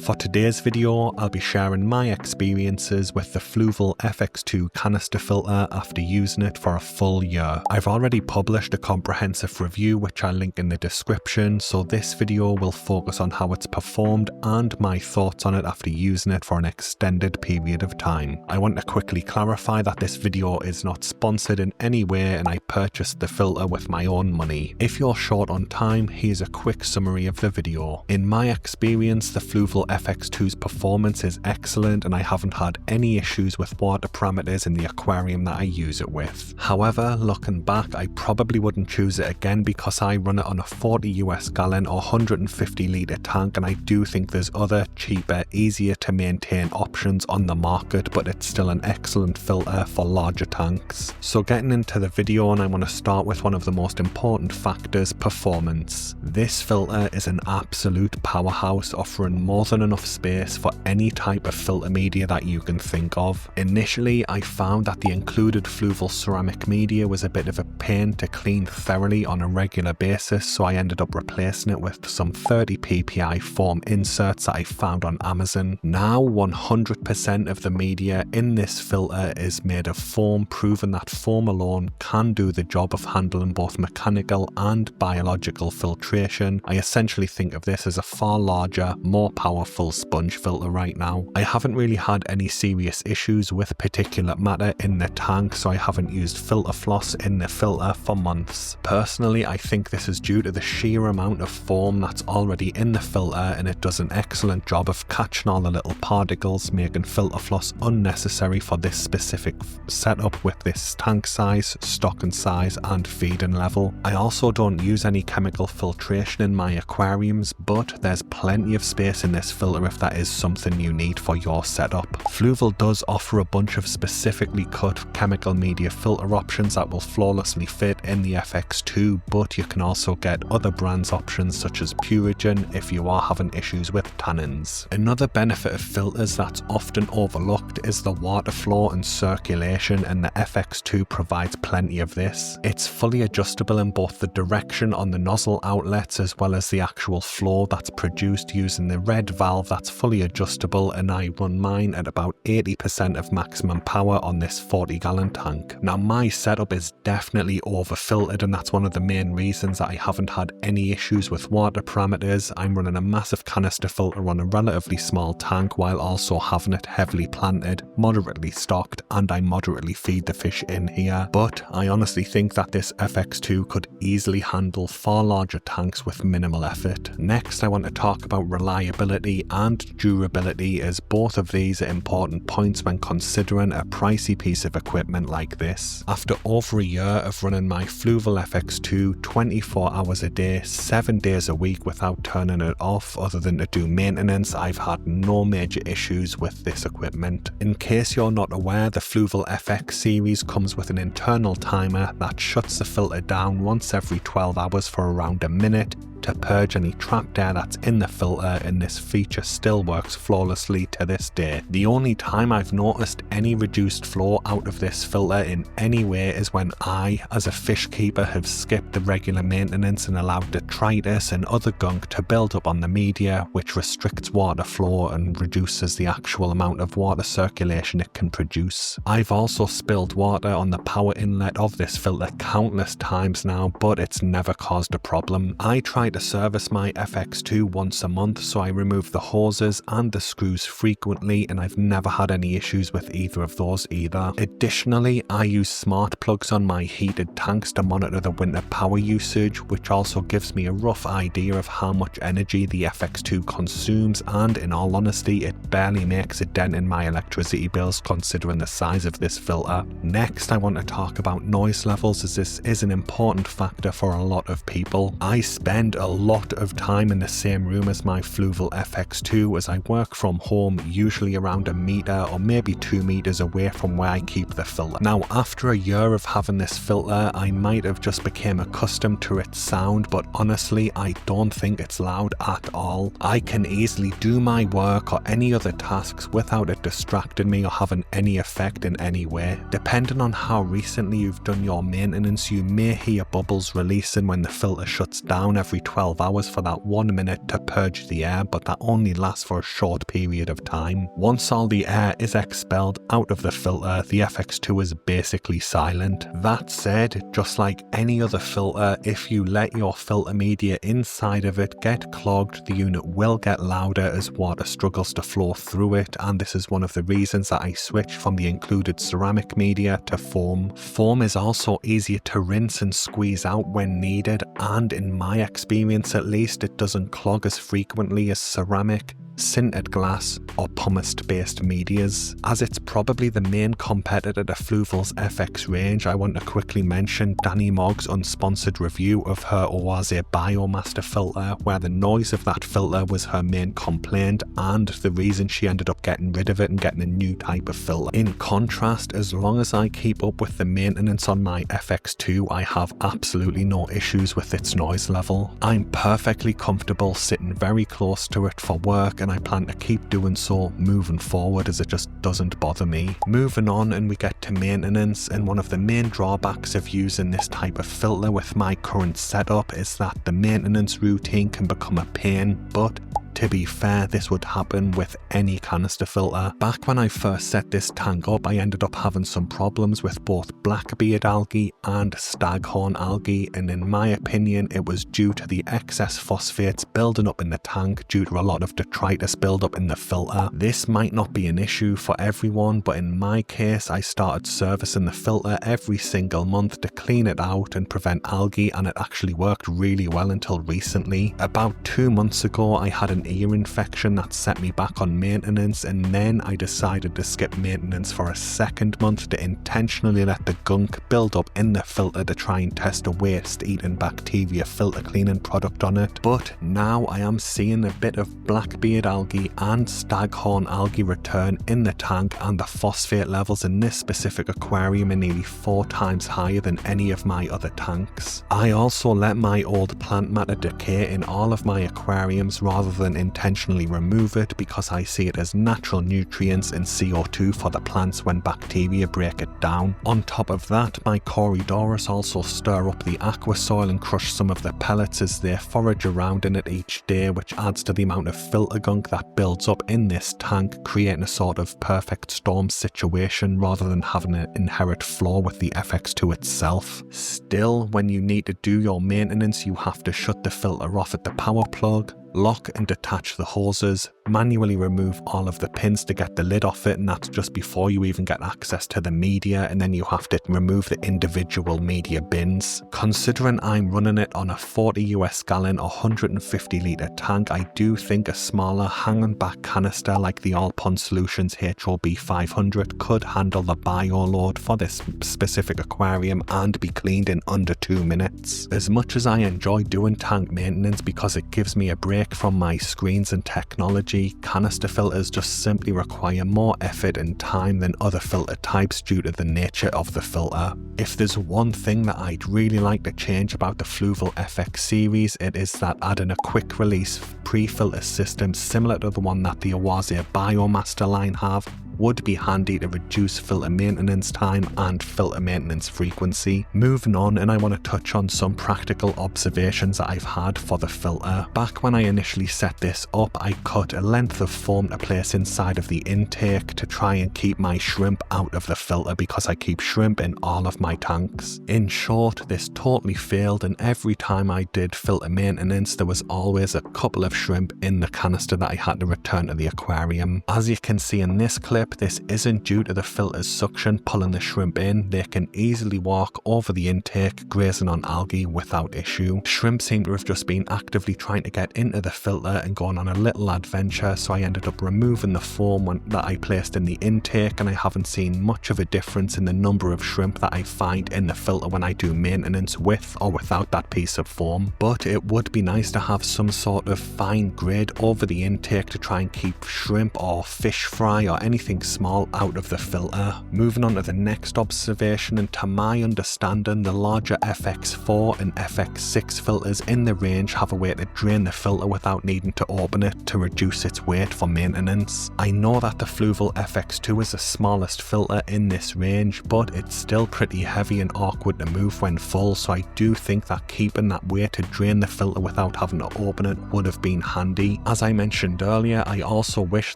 For today's video, I'll be sharing my experiences with the Fluval FX2 canister filter after using it for a full year. I've already published a comprehensive review which I'll link in the description, so this video will focus on how it's performed and my thoughts on it after using it for an extended period of time. I want to quickly clarify that this video is not sponsored in any way and I purchased the filter with my own money. If you're short on time, here's a quick summary of the video. In my experience, the Fluval FX2's performance is excellent and I haven't had any issues with water parameters in the aquarium that I use it with. However, looking back, I probably wouldn't choose it again because I run it on a 40 US gallon or 150 litre tank, and I do think there's other cheaper, easier to maintain options on the market, but it's still an excellent filter for larger tanks. So getting into the video, and I want to start with one of the most important factors, performance. This filter is an absolute powerhouse, offering more than enough space for any type of filter media that you can think of. Initially, I found that the included Fluval ceramic media was a bit of a pain to clean thoroughly on a regular basis, so I ended up replacing it with some 30 ppi foam inserts that I found on Amazon. Now 100% of the media in this filter is made of foam, proving that foam alone can do the job of handling both mechanical and biological filtration. I essentially think of this as a far larger, more powerful sponge filter right now. I haven't really had any serious issues with particulate matter in the tank, so I haven't used filter floss in the filter for months. Personally, I think this is due to the sheer amount of foam that's already in the filter, and it does an excellent job of catching all the little particles, making filter floss unnecessary for this specific setup with this tank size, stocking size and feeding level. I also don't use any chemical filtration in my aquariums, but there's plenty of space in this filter if that is something you need for your setup. Fluval does offer a bunch of specifically cut chemical media filter options that will flawlessly fit in the FX2, but you can also get other brands options such as Purigen if you are having issues with tannins. Another benefit of filters that's often overlooked is the water flow and circulation, and the FX2 provides plenty of this. It's fully adjustable in both the direction on the nozzle outlets as well as the actual flow that's produced using the red valve that's fully adjustable, and I run mine at about 80% of maximum power on this 40-gallon tank. Now my setup is definitely over filtered, and that's one of the main reasons that I haven't had any issues with water parameters. I'm running a massive canister filter on a relatively small tank while also having it heavily planted, moderately stocked, and I moderately feed the fish in here. But I honestly think that this FX2 could easily handle far larger tanks with minimal effort. Next, I want to talk about reliability and durability, as both of these are important points when considering a pricey piece of equipment like this. After over a year of running my Fluval FX2 24 hours a day, 7 days a week without turning it off other than to do maintenance, I've had no major issues with this equipment. In case you're not aware, the Fluval FX series comes with an internal timer that shuts the filter down once every 12 hours for around a minute to purge any trapped air that's in the filter, and this feature still works flawlessly to this day. The only time I've noticed any reduced flow out of this filter in any way is when I, as a fish keeper, have skipped the regular maintenance and allowed detritus and other gunk to build up on the media, which restricts water flow and reduces the actual amount of water circulation it can produce. I've also spilled water on the power inlet of this filter countless times now, but it's never caused a problem. I try to service my FX2 once a month, so I remove the hoses and the screws frequently, and I've never had any issues with either of those either. Additionally, I use smart plugs on my heated tanks to monitor the winter power usage, which also gives me a rough idea of how much energy the FX2 consumes, and in all honesty, it barely makes a dent in my electricity bills considering the size of this filter. Next, I want to talk about noise levels, as this is an important factor for a lot of people. I spend a lot of time in the same room as my Fluval FX2 as I work from home, usually around a meter or maybe 2 meters away from where I keep the filter. Now, after a year of having this filter, I might have just become accustomed to its sound, but honestly, I don't think it's loud at all. I can easily do my work or any other other tasks without it distracting me or having any effect in any way. Depending on how recently you've done your maintenance, you may hear bubbles releasing when the filter shuts down every 12 hours for that 1 minute to purge the air, but that only lasts for a short period of time. Once all the air is expelled out of the filter, the FX2 is basically silent. That said, just like any other filter, if you let your filter media inside of it get clogged, the unit will get louder as water struggles to flow through it, and this is one of the reasons that I switched from the included ceramic media to foam. Foam is also easier to rinse and squeeze out when needed, and in my experience at least, it doesn't clog as frequently as ceramic, sintered glass, or pumice based medias. As it's probably the main competitor to Fluval's FX range, I want to quickly mention Danny Mogg's unsponsored review of her Oase Biomaster filter, where the noise of that filter was her main complaint and the reason she ended up getting rid of it and getting a new type of filter. In contrast, as long as I keep up with the maintenance on my FX2, I have absolutely no issues with its noise level. I'm perfectly comfortable sitting very close to it for work, and I plan to keep doing so moving forward as it just doesn't bother me. Moving on, and we get to maintenance, and one of the main drawbacks of using this type of filter with my current setup is that the maintenance routine can become a pain, but to be fair, this would happen with any canister filter. Back when I first set this tank up, I ended up having some problems with both blackbeard algae and staghorn algae, and in my opinion it was due to the excess phosphates building up in the tank due to a lot of detritus buildup in the filter. This might not be an issue for everyone, but in my case I started servicing the filter every single month to clean it out and prevent algae, and it actually worked really well until recently. About 2 months ago I had an ear infection that set me back on maintenance, and then I decided to skip maintenance for a second month to intentionally let the gunk build up in the filter to try and test a waste-eating bacteria filter cleaning product on it. But now I am seeing a bit of blackbeard algae and staghorn algae return in the tank, and the phosphate levels in this specific aquarium are nearly 4 times higher than any of my other tanks. I also let my old plant matter decay in all of my aquariums rather than intentionally remove it, because I see it as natural nutrients and CO2 for the plants when bacteria break it down. On top of that, my Corydoras also stir up the aqua soil and crush some of the pellets as they forage around in it each day, which adds to the amount of filter gunk that builds up in this tank, creating a sort of perfect storm situation rather than having an inherent flaw with the FX2 itself. Still, when you need to do your maintenance, you have to shut the filter off at the power plug, lock and detach the hoses, manually remove all of the pins to get the lid off it, and that's just before you even get access to the media, and then you have to remove the individual media bins. Considering I'm running it on a 40 US gallon 150 litre tank, I do think a smaller hanging back canister like the All Pond Solutions HOB 500 could handle the bio load for this specific aquarium and be cleaned in under 2 minutes. As much as I enjoy doing tank maintenance because it gives me a break from my screens and technology, canister filters just simply require more effort and time than other filter types due to the nature of the filter. If there's one thing that I'd really like to change about the Fluval FX series, it is that adding a quick release pre-filter system similar to the one that the Oase Biomaster line have would be handy to reduce filter maintenance time and filter maintenance frequency. Moving on, and I want to touch on some practical observations that I've had for the filter. Back when I initially set this up, I cut a length of foam to place inside of the intake to try and keep my shrimp out of the filter because I keep shrimp in all of my tanks. In short, this totally failed, and every time I did filter maintenance there was always a couple of shrimp in the canister that I had to return to the aquarium. As you can see in this clip, this isn't due to the filter's suction pulling the shrimp in. They can easily walk over the intake, grazing on algae without issue. Shrimp seem to have just been actively trying to get into the filter and going on a little adventure, so I ended up removing the foam that I placed in the intake, and I haven't seen much of a difference in the number of shrimp that I find in the filter when I do maintenance with or without that piece of foam. But it would be nice to have some sort of fine grid over the intake to try and keep shrimp or fish fry or anything anything small out of the filter. Moving on to the next observation, and to my understanding, the larger FX4 and FX6 filters in the range have a way to drain the filter without needing to open it to reduce its weight for maintenance. I know that the Fluval FX2 is the smallest filter in this range, but it's still pretty heavy and awkward to move when full, so I do think that keeping that way to drain the filter without having to open it would have been handy. As I mentioned earlier, I also wish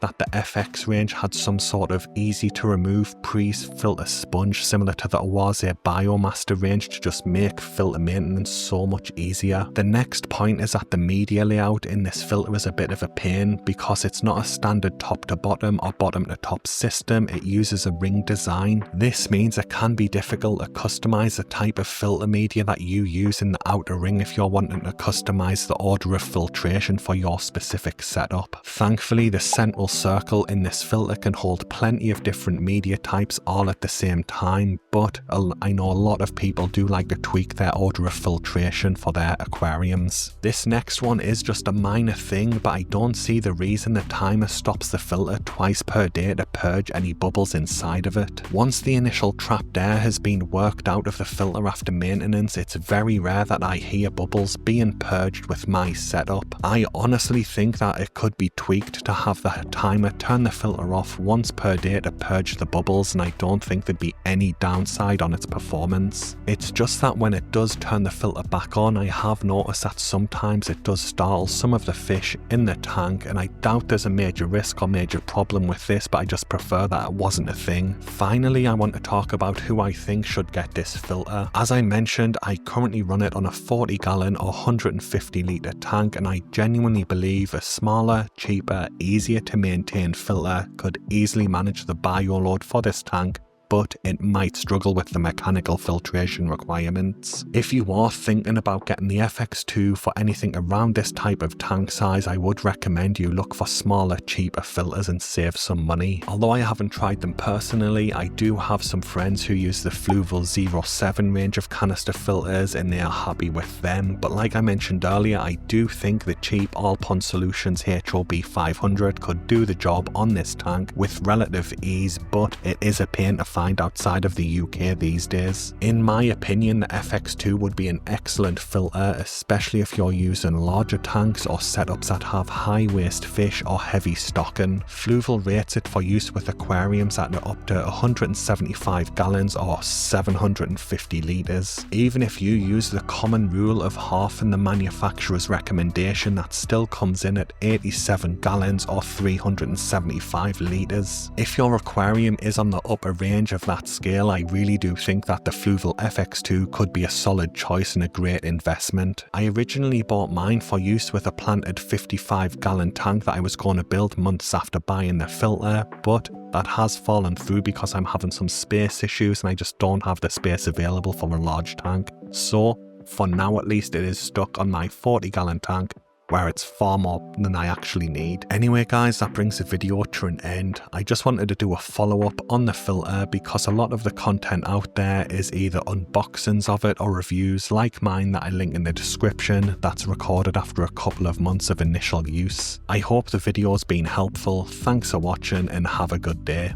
that the FX range had some sort of easy to remove pre-filter sponge similar to the Awaze Biomaster range to just make filter maintenance so much easier. The next point is that the media layout in this filter is a bit of a pain because it's not a standard top to bottom or bottom to top system. It uses a ring design. This means it can be difficult to customize the type of filter media that you use in the outer ring if you're wanting to customize the order of filtration for your specific setup. Thankfully, the central circle in this filter can hold plenty of different media types all at the same time, but I know a lot of people do like to tweak their order of filtration for their aquariums. This next one is just a minor thing, but I don't see the reason the timer stops the filter twice per day to purge any bubbles inside of it. Once the initial trapped air has been worked out of the filter after maintenance, it's very rare that I hear bubbles being purged with my setup. I honestly think that it could be tweaked to have the timer turn the filter off once per day to purge the bubbles, and I don't think there'd be any downside on its performance. It's just that when it does turn the filter back on, I have noticed that sometimes it does startle some of the fish in the tank, and I doubt there's a major risk or major problem with this, but I just prefer that it wasn't a thing. Finally, I want to talk about who I think should get this filter. As I mentioned, I currently run it on a 40 gallon or 150 litre tank, and I genuinely believe a smaller, cheaper, easier to maintain filter could easily manage the bio load for this tank, but it might struggle with the mechanical filtration requirements. If you are thinking about getting the FX2 for anything around this type of tank size, I would recommend you look for smaller, cheaper filters and save some money. Although I haven't tried them personally, I do have some friends who use the Fluval 07 range of canister filters and they are happy with them, but like I mentioned earlier, I do think the cheap All Pond Solutions HOB 500 could do the job on this tank with relative ease, but it is a pain to find outside of the UK these days. In my opinion, the FX2 would be an excellent filter, especially if you're using larger tanks or setups that have high waste fish or heavy stocking. Fluval rates it for use with aquariums that are up to 175 gallons or 750 litres. Even if you use the common rule of half in the manufacturer's recommendation, that still comes in at 87 gallons or 375 litres. If your aquarium is on the upper range of that scale, I really do think that the Fluval FX2 could be a solid choice and a great investment. I originally bought mine for use with a planted 55 gallon tank that I was going to build months after buying the filter, but that has fallen through because I'm having some space issues and I just don't have the space available for a large tank. So for now at least, it is stuck on my 40 gallon tank, where it's far more than I actually need. Anyway guys, that brings the video to an end. I just wanted to do a follow-up on the filter because a lot of the content out there is either unboxings of it or reviews like mine that I link in the description that's recorded after a couple of months of initial use. I hope the video's been helpful. Thanks for watching and have a good day.